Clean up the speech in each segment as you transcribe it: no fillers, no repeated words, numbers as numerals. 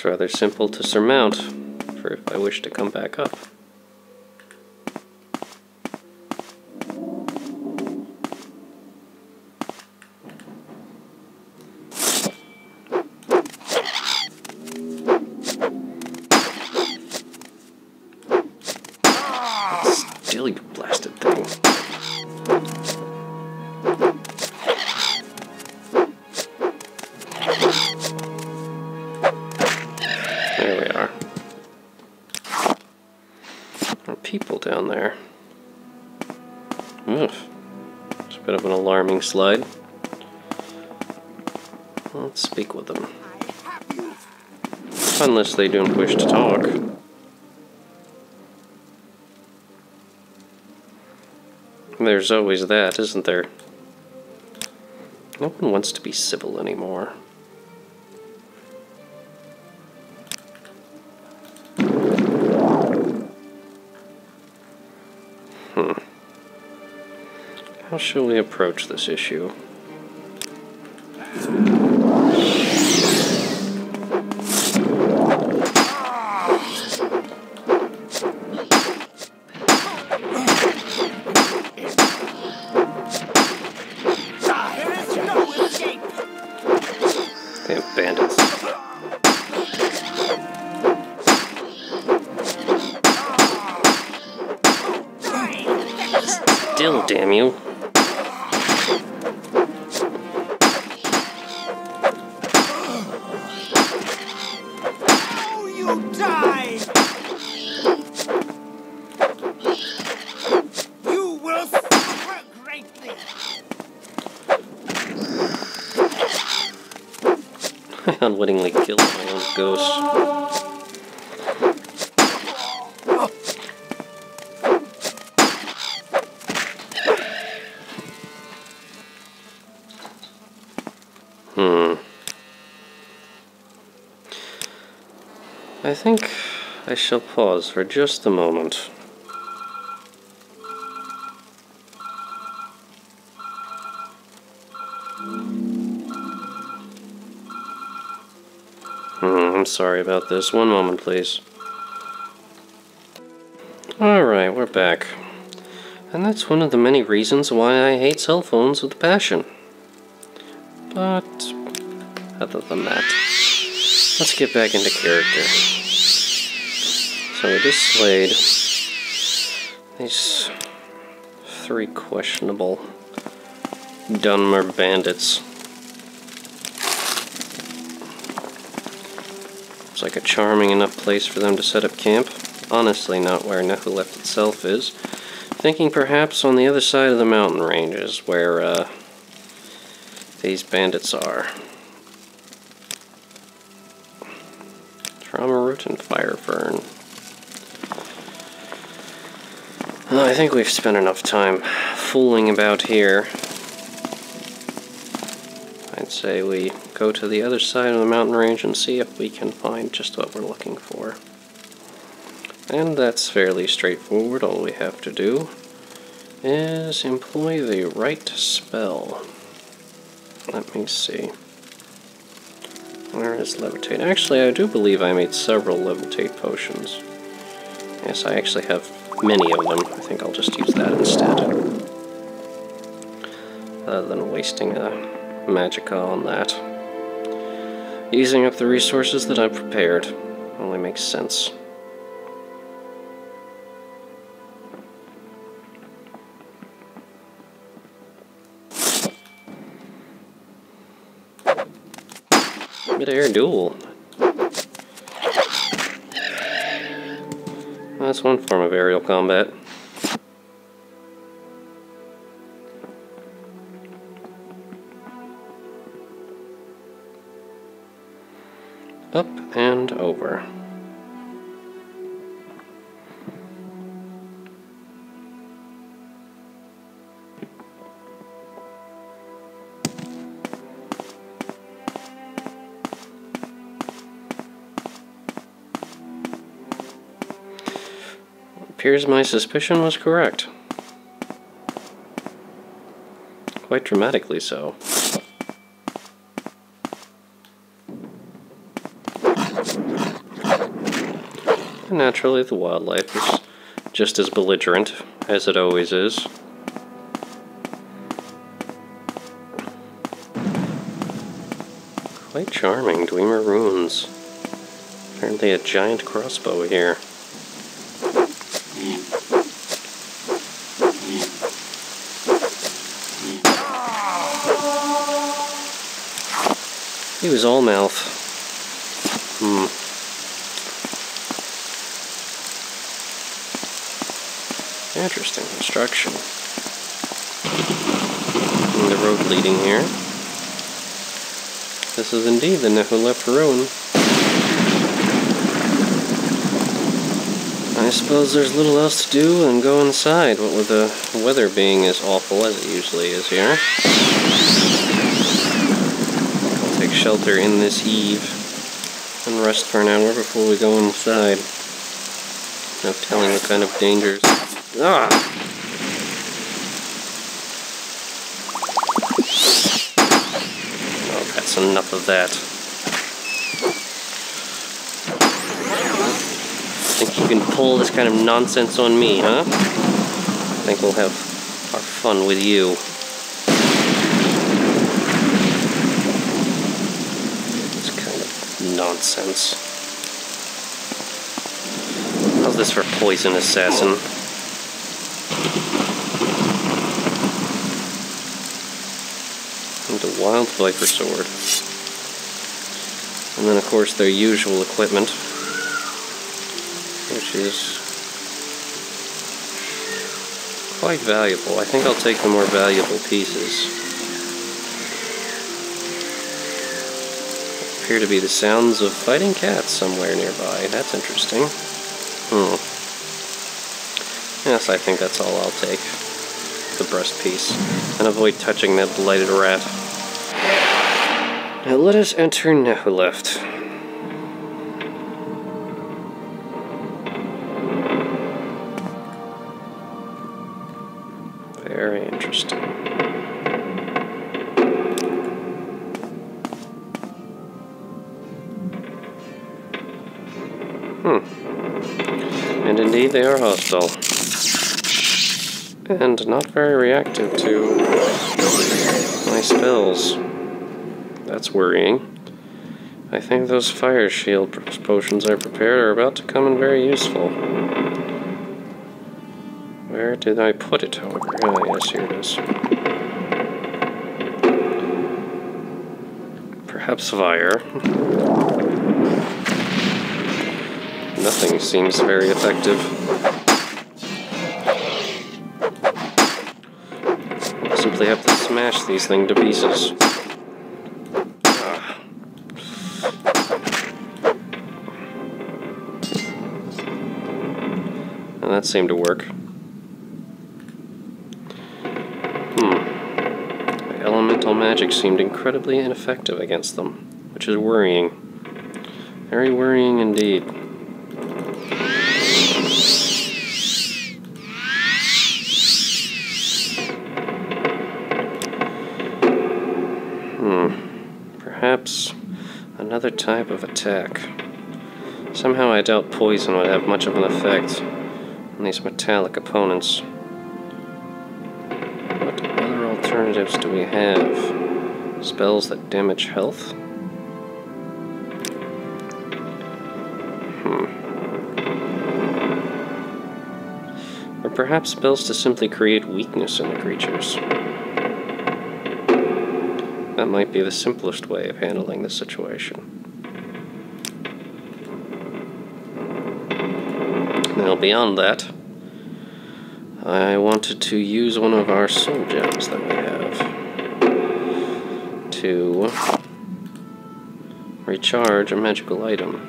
It's rather simple to surmount for if I wish to come back up. Still, you blasted thing. There we are. There are people down there. Oof. It's a bit of an alarming slide. Let's speak with them. Unless they don't wish to talk. There's always that, isn't there? No one wants to be civil anymore. How shall we approach this issue? Bandits. Still, damn you. Oh, you die! You will suffer greatly. I unwittingly killed my own ghost. I think I shall pause for just a moment. I'm sorry about this. One moment, please. Alright, we're back. And that's one of the many reasons why I hate cell phones with a passion. But, other than that, let's get back into character. So we just slayed these 3 questionable Dwemer bandits. It's like a charming enough place for them to set up camp. Honestly, not where Nehuleft itself is. Thinking perhaps on the other side of the mountain ranges where these bandits are. Trauma root and fire fern. Well, I think we've spent enough time fooling about here. I'd say we go to the other side of the mountain range and see if we can find just what we're looking for. And that's fairly straightforward. All we have to do is employ the right spell. Let me see. Where is levitate? Actually, I do believe I made several levitate potions. Yes, I actually have many of them. I think I'll just use that instead. Rather than wasting a Magicka on that. Using up the resources that I've prepared only makes sense. Mid-air duel. That's one form of aerial combat. Up and over. Appears my suspicion was correct. Quite dramatically so. And naturally, the wildlife is just as belligerent as it always is. Quite charming, Dwemer runes. Apparently a giant crossbow here. He was all mouth. Interesting construction. And the road leading here. This is indeed the Nehuleft ruin. I suppose there's little else to do than go inside, what with the weather being as awful as it usually is here. I'll take shelter in this eave and rest for an hour before we go inside. No telling what kind of dangers. Ah! Oh, that's enough of that. Think you can pull this kind of nonsense on me, huh? I think we'll have our fun with you. This kind of nonsense. How's this for poison assassin? And a wild viper sword. And then of course their usual equipment, which is quite valuable. I think I'll take the more valuable pieces. Appear to be the sounds of fighting cats somewhere nearby. That's interesting. Yes, I think that's all I'll take. The breast piece. And avoid touching that blighted rat. Now let us enter Nehuleft. Very interesting. And indeed they are hostile. And not very reactive to my spells. That's worrying. I think those fire shield potions I prepared are about to come in very useful. Where did I put it, however? Ah, yes, here it is. Perhaps fire. Nothing seems very effective. I'll simply have to smash these things to pieces. And that seemed to work. Elemental magic seemed incredibly ineffective against them, which is worrying. Very worrying indeed. Perhaps another type of attack. Somehow I doubt poison would have much of an effect on these metallic opponents. What other alternatives do we have? Spells that damage health? Or perhaps spells to simply create weakness in the creatures. That might be the simplest way of handling this situation. Now, beyond that, I wanted to use one of our soul gems that we have to recharge a magical item.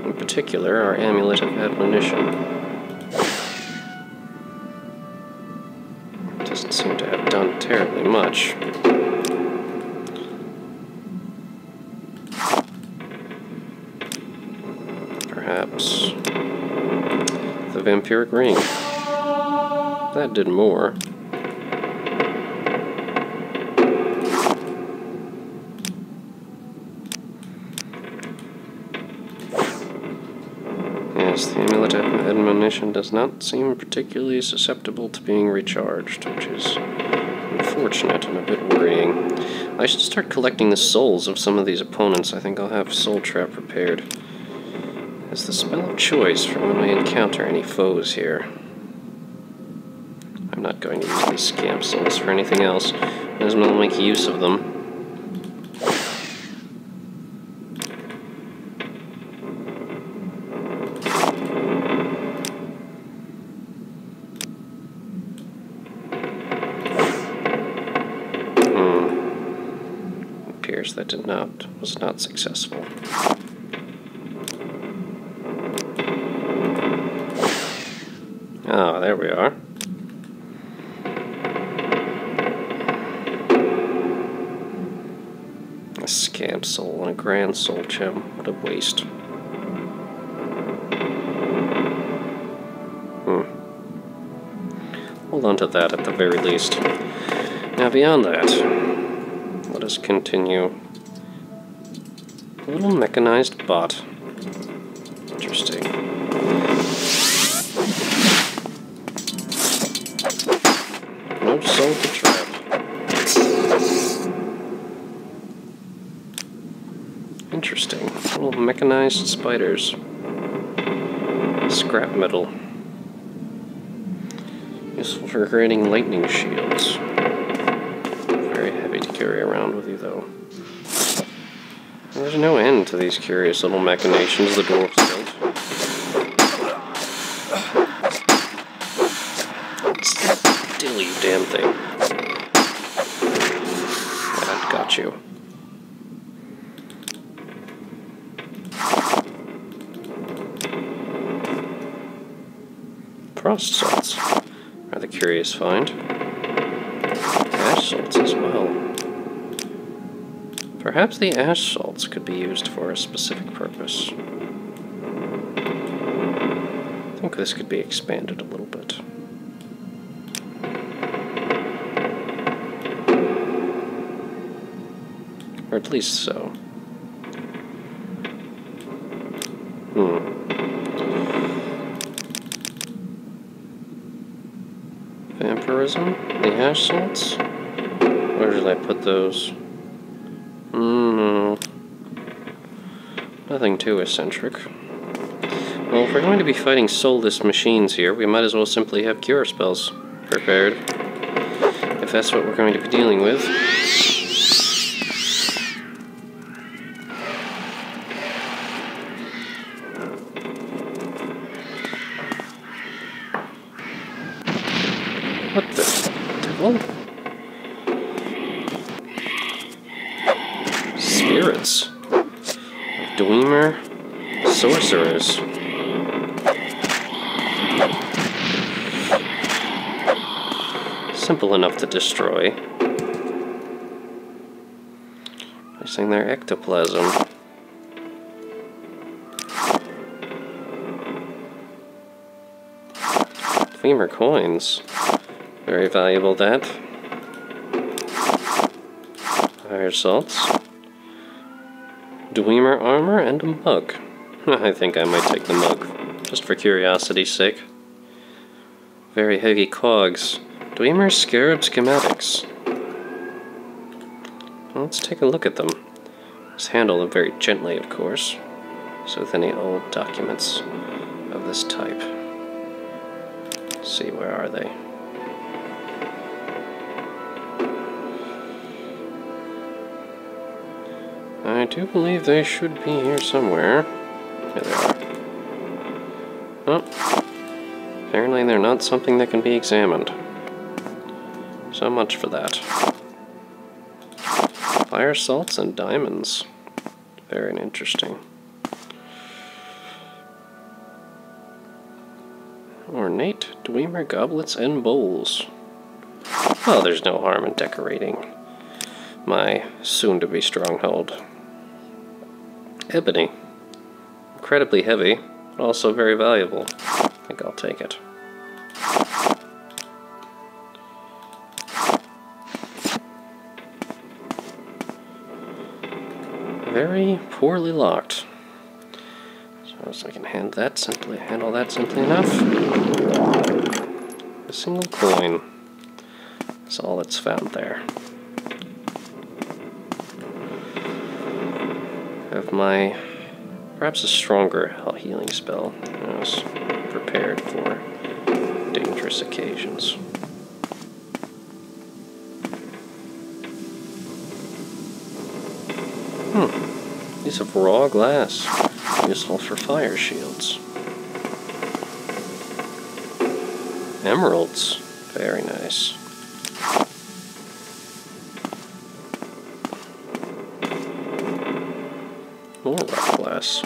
In particular, our Amulet of Admonition. It doesn't seem to have done terribly much. Perhaps the Vampiric Ring. That did more. Yes, the amulet admonition does not seem particularly susceptible to being recharged, which is unfortunate and a bit worrying. I should start collecting the souls of some of these opponents. I think I'll have Soul Trap prepared as the spell of choice for when we encounter any foes here. I'm not going to use these scamp souls for anything else. Might as well make use of them. Appears that was not successful. Ah, there we are. A scamp soul and a grand soul gem. What a waste. Hold on to that at the very least. Now beyond that, let us continue. A little mechanized bot. Interesting. No soul to trap. Interesting. Little mechanized spiders. Scrap metal. Useful for creating lightning shields. Very heavy to carry around with you, though. There's no end to these curious little machinations the dwarves built. Still, you damn thing. That got you. Frost salts are the curious find. Ash salts as well. Perhaps the ash salts could be used for a specific purpose. I think this could be expanded a little bit. Or at least so. Vampirism? The ash salts? Where did I put those? No. Nothing too eccentric. Well, if we're going to be fighting soulless machines here, we might as well simply have cure spells prepared. If that's what we're going to be dealing with. What the devil? Spirits of Dwemer sorcerers. Simple enough to destroy. Placing their ectoplasm. Dwemer coins. Very valuable, that. Fire salts. Dwemer armor and a mug. I think I might take the mug, just for curiosity's sake. Very heavy cogs. Dwemer scarab schematics. Well, let's take a look at them. Let's handle them very gently, of course, so with any old documents of this type. Let's see, where are they? I do believe they should be here somewhere. Here they are. Oh. Apparently they're not something that can be examined. So much for that. Fire salts and diamonds. Very interesting. Ornate Dwemer goblets and bowls. Well, there's no harm in decorating my soon-to-be stronghold. Ebony. Incredibly heavy, but also very valuable. I think I'll take it. Very poorly locked. So I can handle that simply enough. A single coin. That's all that's found there. Have my perhaps a stronger healing spell. I was prepared for dangerous occasions. Piece of raw glass, useful for fire shields. Emeralds, very nice. More raw glass.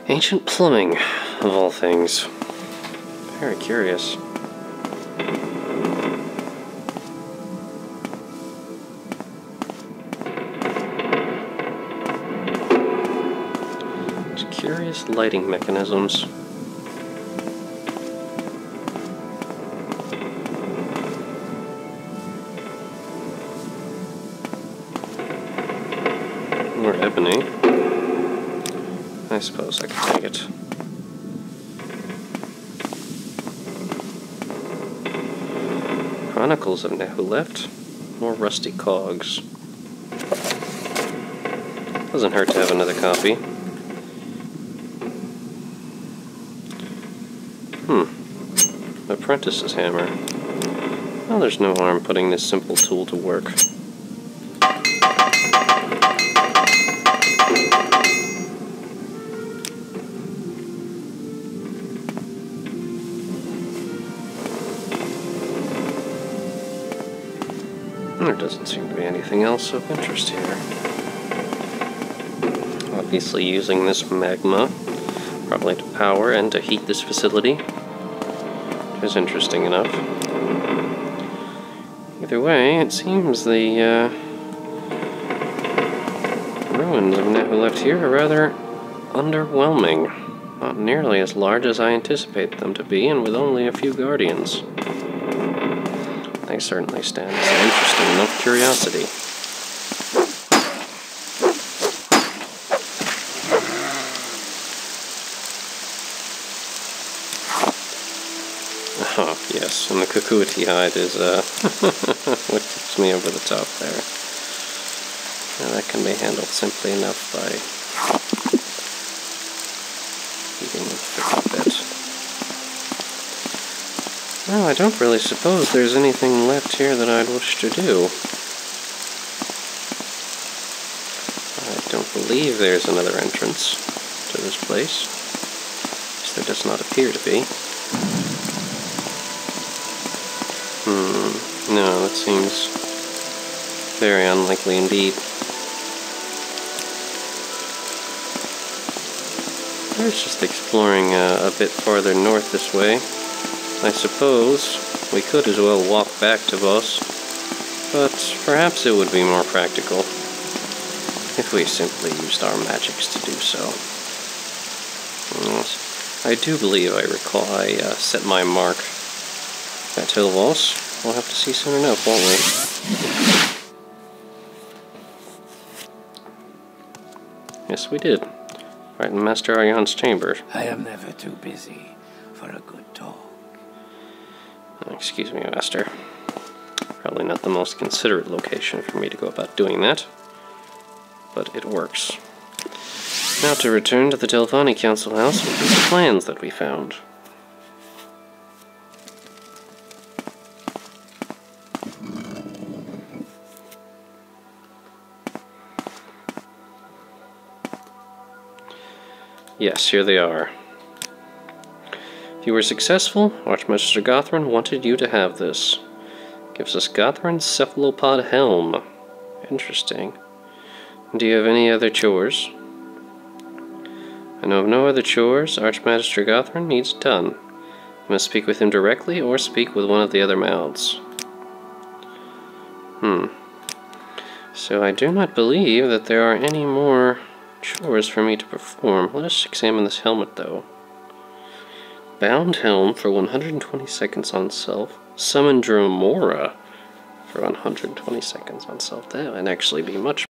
Ancient plumbing, of all things. Very curious. Curious lighting mechanisms. More ebony. I suppose I could take it. Chronicles of Nehuleft. More rusty cogs. Doesn't hurt to have another copy. Apprentice's hammer. Well, there's no harm putting this simple tool to work. There doesn't seem to be anything else of interest here. Obviously using this magma, probably to power and to heat this facility. Is interesting enough. Either way, it seems the ruins of Nehuleft here are rather underwhelming. Not nearly as large as I anticipate them to be, and with only a few guardians. They certainly stand as an interesting enough curiosity. Yes, and the Kukuity hide is, what keeps me over the top there. And that can be handled simply enough by eating a bit. Well, I don't really suppose there's anything left here that I'd wish to do. I don't believe there's another entrance to this place. At least there does not appear to be. No, that seems very unlikely indeed. I was just exploring a bit farther north this way. I suppose we could as well walk back to Voss, but perhaps it would be more practical if we simply used our magics to do so. Yes, I do believe I recall I set my mark at Voss. We'll have to see soon enough, won't we? Yes, we did. Right in Master Arion's chamber. I am never too busy for a good talk. Excuse me, Master. Probably not the most considerate location for me to go about doing that, but it works. Now to return to the Delphani Council House with these plans that we found. Yes, here they are. If you were successful, Archmaster Gothran wanted you to have this. Gives us Gothran's cephalopod helm. Interesting. Do you have any other chores? I know of no other chores Archmaster Gothran needs done. You must speak with him directly or speak with one of the other mouths. So I do not believe that there are any more chores for me to perform. Let us examine this helmet, though. Bound helm for 120 seconds on self. Summon Dromora for 120 seconds on self. That would actually be much